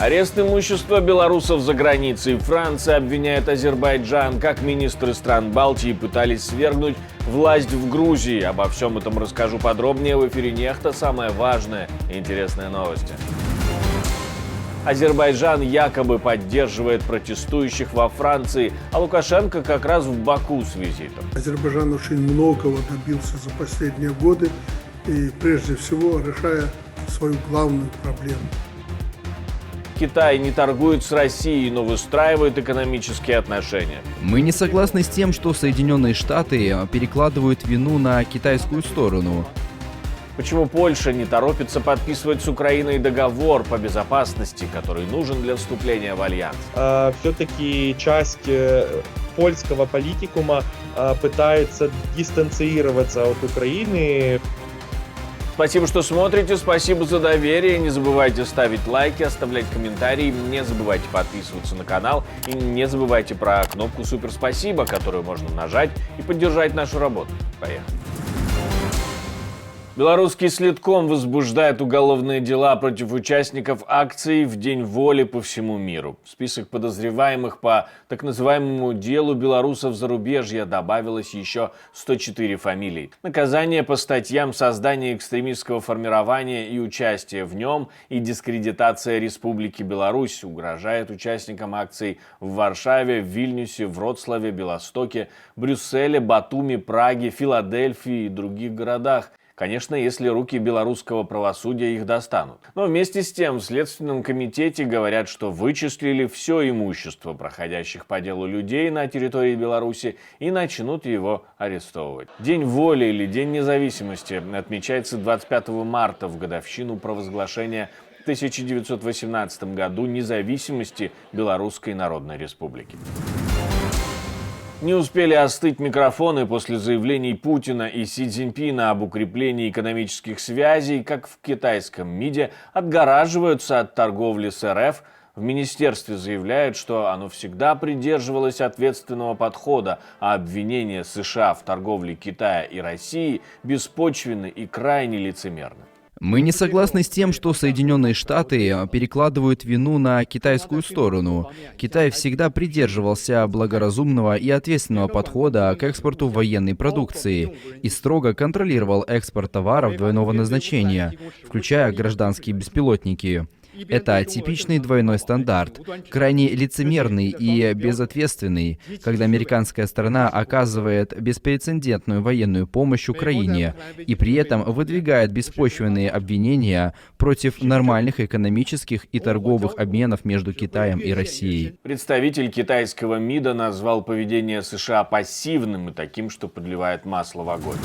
Арест имущества белорусов за границей. Франция обвиняет Азербайджан, как министры стран Балтии пытались свергнуть власть в Грузии. Обо всем этом расскажу подробнее в эфире «Нехта». Самое важное и интересные новости. Азербайджан якобы поддерживает протестующих во Франции, а Лукашенко как раз в Баку с визитом. Азербайджан очень многого добился за последние годы и прежде всего решая свою главную проблему. Китай не торгует с Россией, но выстраивает экономические отношения. Мы не согласны с тем, что Соединенные Штаты перекладывают вину на китайскую сторону. Почему Польша не торопится подписывать с Украиной договор по безопасности, который нужен для вступления в альянс? Все-таки часть польского политикума пытается дистанцироваться от Украины. Спасибо, что смотрите, спасибо за доверие. Не забывайте ставить лайки, оставлять комментарии, не забывайте подписываться на канал и не забывайте про кнопку «Супер спасибо», которую можно нажать и поддержать нашу работу. Поехали. Белорусский следком возбуждает уголовные дела против участников акций в День воли по всему миру. В список подозреваемых по так называемому делу белорусов зарубежья добавилось еще 104 фамилий. Наказание по статьям создания экстремистского формирования и участия в нем и дискредитация Республики Беларусь угрожает участникам акций в Варшаве, Вильнюсе, Вроцлаве, Белостоке, Брюсселе, Батуми, Праге, Филадельфии и других городах. Конечно, если руки белорусского правосудия их достанут. Но вместе с тем в Следственном комитете говорят, что вычислили все имущество проходящих по делу людей на территории Беларуси и начнут его арестовывать. День воли или День независимости отмечается 25 марта в годовщину провозглашения в 1918 году независимости Белорусской Народной Республики. Не успели остыть микрофоны после заявлений Путина и Си Цзиньпина об укреплении экономических связей, как в китайском МИДе отгораживаются от торговли с РФ. В министерстве заявляют, что оно всегда придерживалось ответственного подхода, а обвинения США в торговле Китая и России беспочвенны и крайне лицемерны. Мы не согласны с тем, что Соединенные Штаты перекладывают вину на китайскую сторону. Китай всегда придерживался благоразумного и ответственного подхода к экспорту военной продукции и строго контролировал экспорт товаров двойного назначения, включая гражданские беспилотники. Это типичный двойной стандарт, крайне лицемерный и безответственный, когда американская сторона оказывает беспрецедентную военную помощь Украине и при этом выдвигает беспочвенные обвинения против нормальных экономических и торговых обменов между Китаем и Россией. Представитель китайского МИДа назвал поведение США пассивным и таким, что подливает масло в огонь.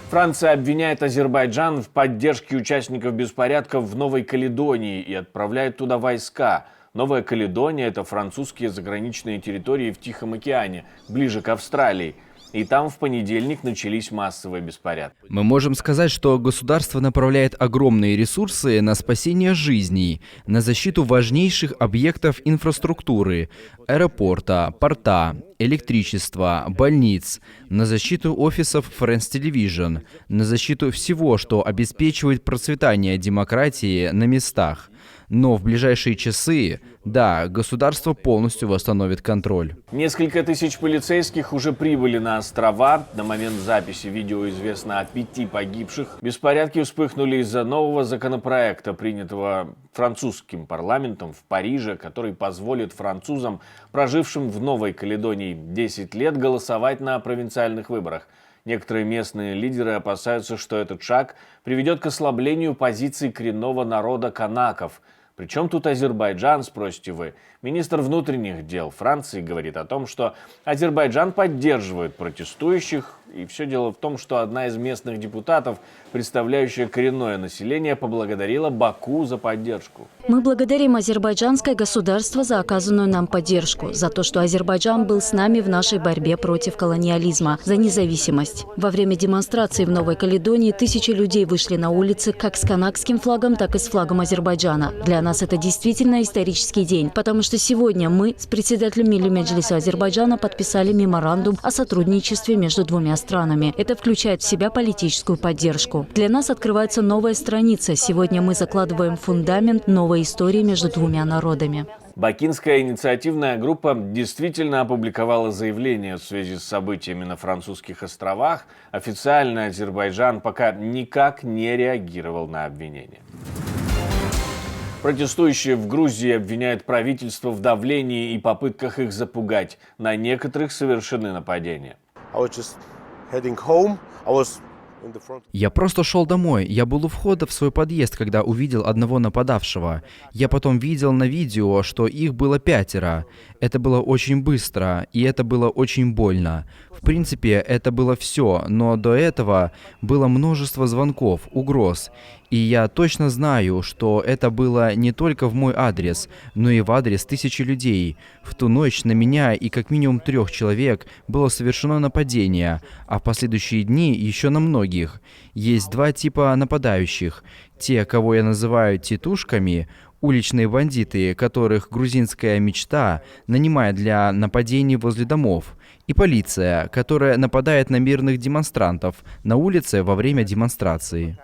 Франция обвиняет Азербайджан в поддержке участников беспорядков в Новой Каледонии и отправляет туда войска. Новая Каледония – это французские заграничные территории в Тихом океане, ближе к Австралии. И там в понедельник начались массовые беспорядки. Мы можем сказать, что государство направляет огромные ресурсы на спасение жизней, на защиту важнейших объектов инфраструктуры, аэропорта, порта, электричества, больниц, на защиту офисов France Television, на защиту всего, что обеспечивает процветание демократии на местах. Но в ближайшие часы, да, государство полностью восстановит контроль. Несколько тысяч полицейских уже прибыли на острова. На момент записи видео известно о 5 погибших. Беспорядки вспыхнули из-за нового законопроекта, принятого французским парламентом в Париже, который позволит французам, прожившим в Новой Каледонии 10 лет, голосовать на провинциальных выборах. Некоторые местные лидеры опасаются, что этот шаг приведет к ослаблению позиций коренного народа канаков. Причем тут Азербайджан, спросите вы? Министр внутренних дел Франции говорит о том, что Азербайджан поддерживает протестующих. И все дело в том, что одна из местных депутатов, представляющая коренное население, поблагодарила Баку за поддержку. Мы благодарим азербайджанское государство за оказанную нам поддержку, за то, что Азербайджан был с нами в нашей борьбе против колониализма, за независимость. Во время демонстрации в Новой Каледонии тысячи людей вышли на улицы как с канакским флагом, так и с флагом Азербайджана. Для нас это действительно исторический день, потому что сегодня мы с председателем Милли Меджлиса Азербайджана подписали меморандум о сотрудничестве между двумя странами. Это включает в себя политическую поддержку. Для нас открывается новая страница. Сегодня мы закладываем фундамент новой истории между двумя народами. Бакинская инициативная группа действительно опубликовала заявление в связи с событиями на французских островах. Официально Азербайджан пока никак не реагировал на обвинения. Протестующие в Грузии обвиняют правительство в давлении и попытках их запугать. На некоторых совершены нападения. Я просто шел домой. Я был у входа в свой подъезд, когда увидел одного нападавшего. Я потом видел на видео, что их было 5. Это было очень быстро, и это было очень больно. В принципе, это было все, но до этого было множество звонков, угроз. И я точно знаю, что это было не только в мой адрес, но и в адрес 1000 людей. В ту ночь на меня и как минимум 3 человек было совершено нападение, а в последующие дни еще на многих. Есть 2 типа нападающих. Те, кого я называю титушками, уличные бандиты, которых грузинская мечта нанимает для нападений возле домов, и полиция, которая нападает на мирных демонстрантов на улице во время демонстрации.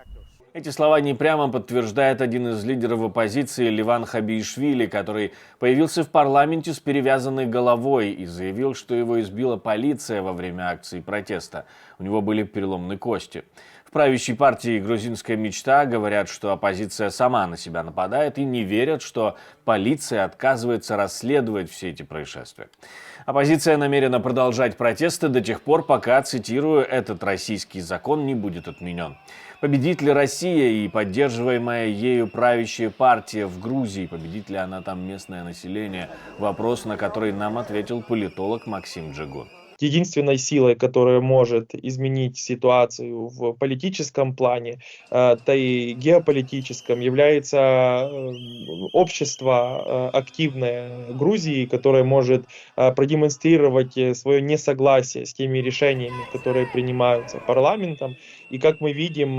Эти слова не прямо подтверждает один из лидеров оппозиции Ливан Хабиишвили, который появился в парламенте с перевязанной головой и заявил, что его избила полиция во время акции протеста. У него были переломные кости. В правящей партии «Грузинская мечта» говорят, что оппозиция сама на себя нападает и не верят, что полиция отказывается расследовать все эти происшествия. Оппозиция намерена продолжать протесты до тех пор, пока, цитирую, «этот российский закон не будет отменен». Победит ли Россия и поддерживаемая ею правящая партия в Грузии? Победит ли она там местное население? Вопрос, на который нам ответил политолог Максим Джигун. Единственной силой, которая может изменить ситуацию в политическом плане, да и геополитическом, является общество активное Грузии, которое может продемонстрировать свое несогласие с теми решениями, которые принимаются парламентом. И как мы видим,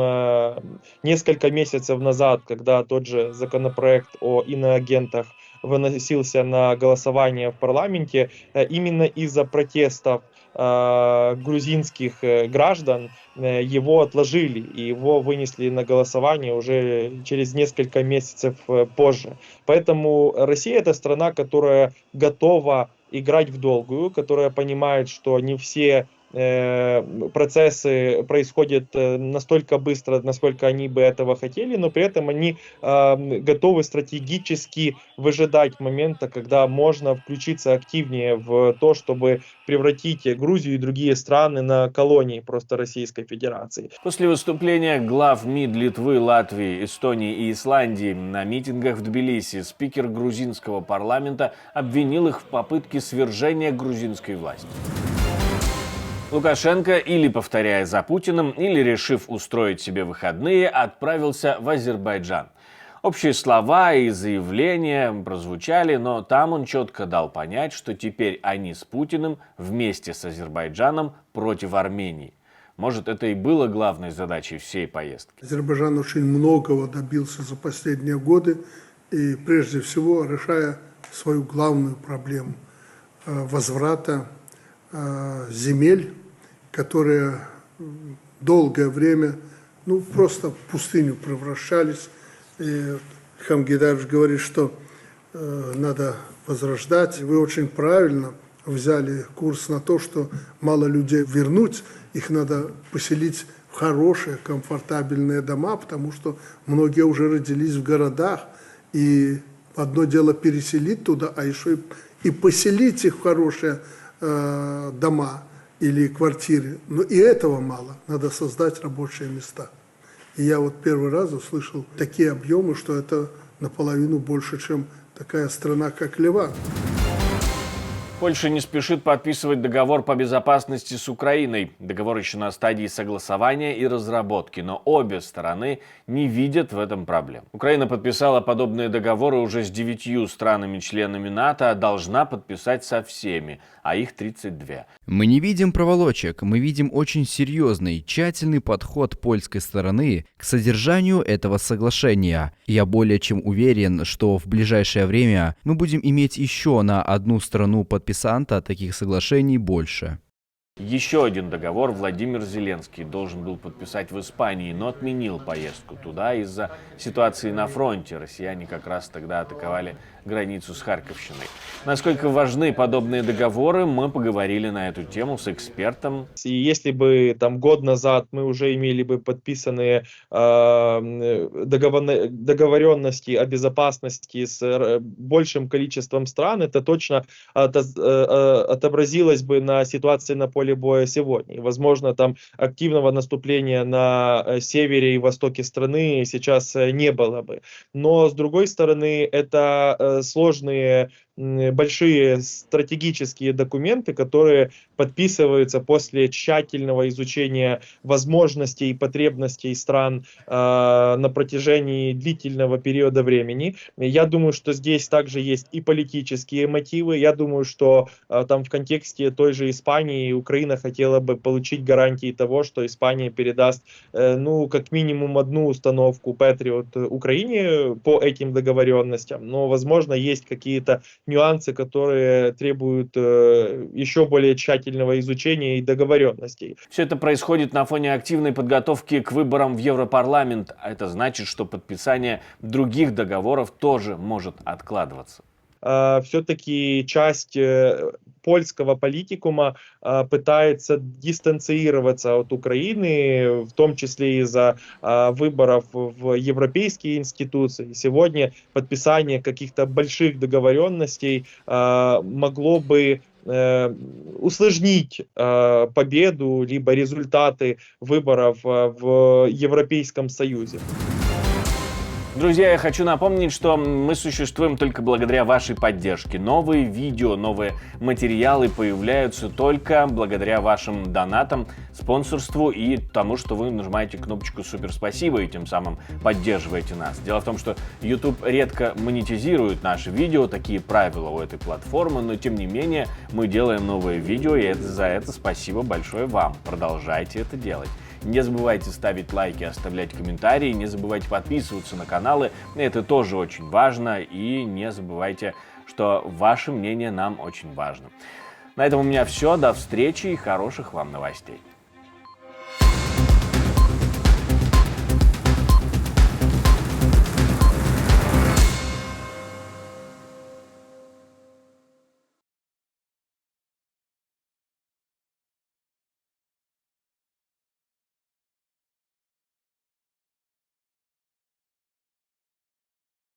несколько месяцев назад, когда тот же законопроект о иноагентах выносился на голосование в парламенте, именно из-за протестов грузинских граждан его отложили, и его вынесли на голосование уже через несколько месяцев позже. Поэтому Россия — это страна, которая готова играть в долгую, которая понимает, что не все процессы происходят настолько быстро, насколько они бы этого хотели, но при этом они готовы стратегически выжидать момента, когда можно включиться активнее в то, чтобы превратить Грузию и другие страны на колонии просто Российской Федерации. После выступления глав МИД Литвы, Латвии, Эстонии и Исландии на митингах в Тбилиси спикер грузинского парламента обвинил их в попытке свержения грузинской власти. Лукашенко, или повторяя за Путиным, или решив устроить себе выходные, отправился в Азербайджан. Общие слова и заявления прозвучали, но там он четко дал понять, что теперь они с Путиным вместе с Азербайджаном против Армении. Может, это и было главной задачей всей поездки. Азербайджан очень многого добился за последние годы, и прежде всего решая свою главную проблему возврата земель, которые долгое время просто в пустыню превращались. И Хамгидаевич говорит, что надо возрождать. Вы очень правильно взяли курс на то, что мало людей вернуть, их надо поселить в хорошие, комфортабельные дома, потому что многие уже родились в городах. И одно дело переселить туда, а еще и поселить их в хорошие дома или квартиры. Но и этого мало. Надо создать рабочие места. И я вот первый раз услышал такие объемы, что это наполовину больше, чем такая страна, как Ливан. Польша не спешит подписывать договор по безопасности с Украиной. Договор еще на стадии согласования и разработки, но обе стороны не видят в этом проблем. Украина подписала подобные договоры уже с 9 странами-членами НАТО, а должна подписать со всеми, а их 32. Мы не видим проволочек, мы видим очень серьезный, тщательный подход польской стороны к содержанию этого соглашения. Я более чем уверен, что в ближайшее время мы будем иметь еще на одну страну подписанта таких соглашений больше. Еще один договор Владимир Зеленский должен был подписать в Испании, но отменил поездку туда из-за ситуации на фронте. Россияне как раз тогда атаковали границу с Харьковщиной. Насколько важны подобные договоры, мы поговорили на эту тему с экспертом. И если бы там год назад мы уже имели бы подписанные договоренности о безопасности с большим количеством стран, это точно отобразилось бы на ситуации на поле боя сегодня. И, возможно, там активного наступления на севере и востоке страны сейчас не было бы. Но, с другой стороны, это сложные, большие стратегические документы, которые подписываются после тщательного изучения возможностей и потребностей стран на протяжении длительного периода времени. Я думаю, что здесь также есть и политические мотивы. Я думаю, что там в контексте той же Испании Украина хотела бы получить гарантии того, что Испания передаст, ну, как минимум одну установку Patriot Украине по этим договоренностям. Но, возможно, есть какие-то нюансы, которые требуют еще более тщательного изучения и договоренностей. Все это происходит на фоне активной подготовки к выборам в Европарламент. А это значит, что подписание других договоров тоже может откладываться. Все-таки часть польского политикума пытается дистанцироваться от Украины, в том числе из-за выборов в европейские институции. Сегодня подписание каких-то больших договоренностей могло бы усложнить победу либо результаты выборов в Европейском Союзе. Друзья, я хочу напомнить, что мы существуем только благодаря вашей поддержке. Новые видео, новые материалы появляются только благодаря вашим донатам, спонсорству и тому, что вы нажимаете кнопочку «Супер спасибо» и тем самым поддерживаете нас. Дело в том, что YouTube редко монетизирует наши видео, такие правила у этой платформы, но тем не менее мы делаем новые видео, и за это спасибо большое вам. Продолжайте это делать. Не забывайте ставить лайки, оставлять комментарии, не забывайте подписываться на каналы, это тоже очень важно, и не забывайте, что ваше мнение нам очень важно. На этом у меня все, до встречи и хороших вам новостей.